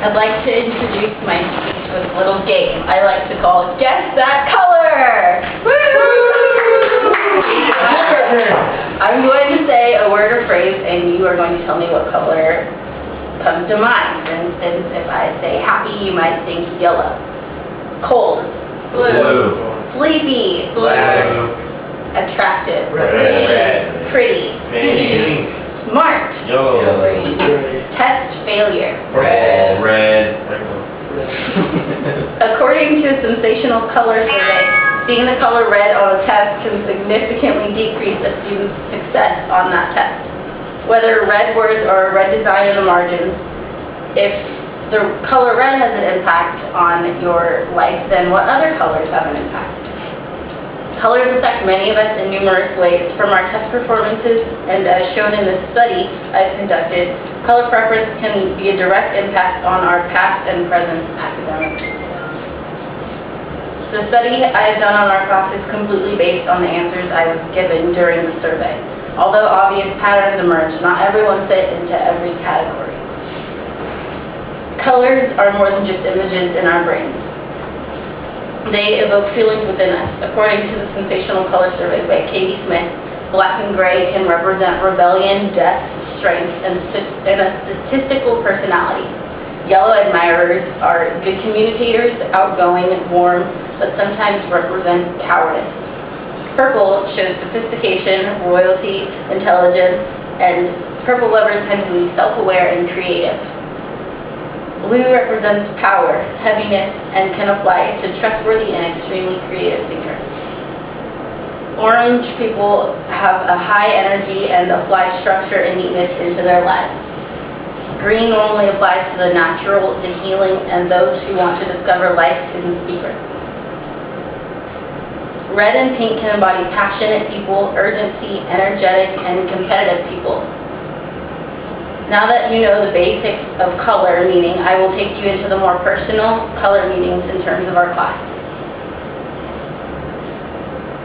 I'd like to introduce my speech with a little game I like to call Guess That Color! Woo! I'm going to say a word or phrase and you are going to tell me what color comes to mind. For instance, if I say happy, you might think yellow. Cold. Blue. Sleepy. Blue. Attractive. Red. Pretty. Pink. Smart. Yellow. Test failure. Red. According to a sensational color survey, seeing the color red on a test can significantly decrease a student's success on that test. Whether red words or a red design in the margins, if the color red has an impact on your life, then what other colors have an impact? Colors affect many of us in numerous ways. From our test performances, and as shown in this study I've conducted, color preference can be a direct impact on our past and present academics. The study I've done on our class is completely based on the answers I was given during the survey. Although obvious patterns emerge, not everyone fit into every category. Colors are more than just images in our brains. They evoke feelings within us. According to the Sensational Color Survey by Katie Smith, black and gray can represent rebellion, death, strength, and a statistical personality. Yellow admirers are good communicators, outgoing, warm, but sometimes represent cowardice. Purple shows sophistication, royalty, intelligence, and purple lovers tend to be self-aware and creative. Blue represents power, heaviness, and can apply to trustworthy and extremely creative thinkers. Orange people have a high energy and apply structure and neatness into their lives. Green normally applies to the natural, the healing, and those who want to discover life's hidden secrets. Red and pink can embody passionate people, urgency, energetic, and competitive people. Now that you know the basics of color meaning, I will take you into the more personal color meanings in terms of our class.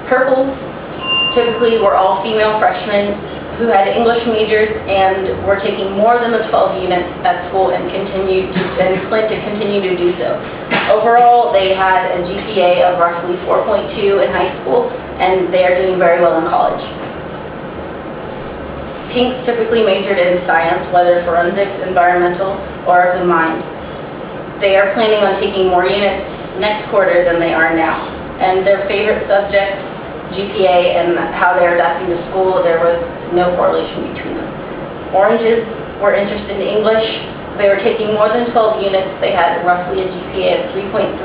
Purples typically were all female freshmen who had English majors and were taking more than the 12 units at school and plan to continue to do so. Overall, they had a GPA of roughly 4.2 in high school, and they are doing very well in college. Pinks typically majored in science, whether forensics, environmental, or of the mind. They are planning on taking more units next quarter than they are now. And their favorite subject, GPA, and how they are adapting to school, there was no correlation between them. Oranges were interested in English. They were taking more than 12 units. They had roughly a GPA of 3.3,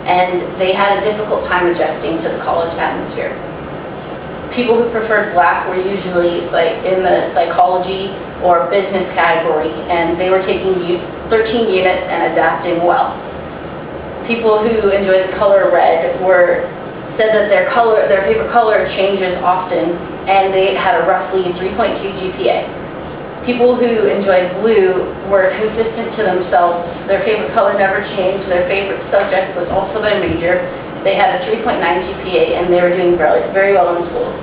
and they had a difficult time adjusting to the college atmosphere. People who preferred black were usually in the psychology or business category, and they were taking 13 units and adapting well. People who enjoyed the color red said that their favorite color changes often, and they had a roughly 3.2 GPA. People who enjoyed blue were consistent to themselves. Their favorite color never changed. Their favorite subject was also their major. They had a 3.9 GPA, and they were doing very well in school.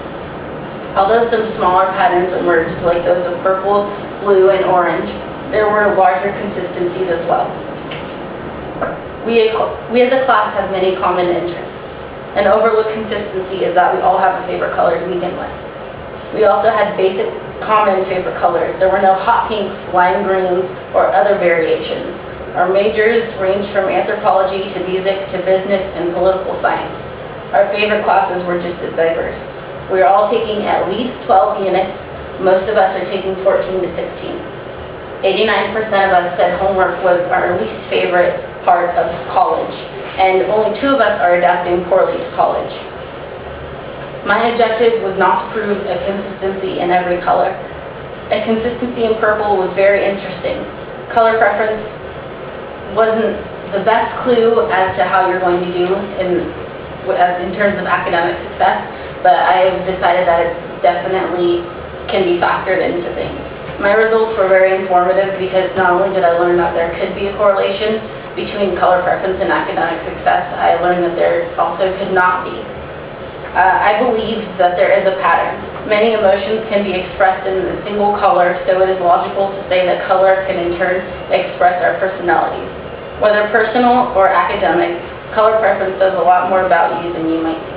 Although some smaller patterns emerged, like those of purple, blue, and orange, there were larger consistencies as well. We as a class have many common interests. An overlooked consistency is that we all have a favorite color to begin with. We also had basic common favorite colors. There were no hot pinks, lime greens, or other variations. Our majors ranged from anthropology to music to business and political science. Our favorite classes were just as diverse. We are all taking at least 12 units. Most of us are taking 14 to 16. 89% of us said homework was our least favorite part of college, and only 2 of us are adapting poorly to college. My objective was not to prove a consistency in every color. A consistency in purple was very interesting. Color preference wasn't the best clue as to how you're going to do in terms of academic success, but I have decided that it definitely can be factored into things. My results were very informative because not only did I learn that there could be a correlation between color preference and academic success, I learned that there also could not be. I believe that there is a pattern. Many emotions can be expressed in a single color, so it is logical to say that color can in turn express our personalities. Whether personal or academic, color preference says a lot more about you than you might think.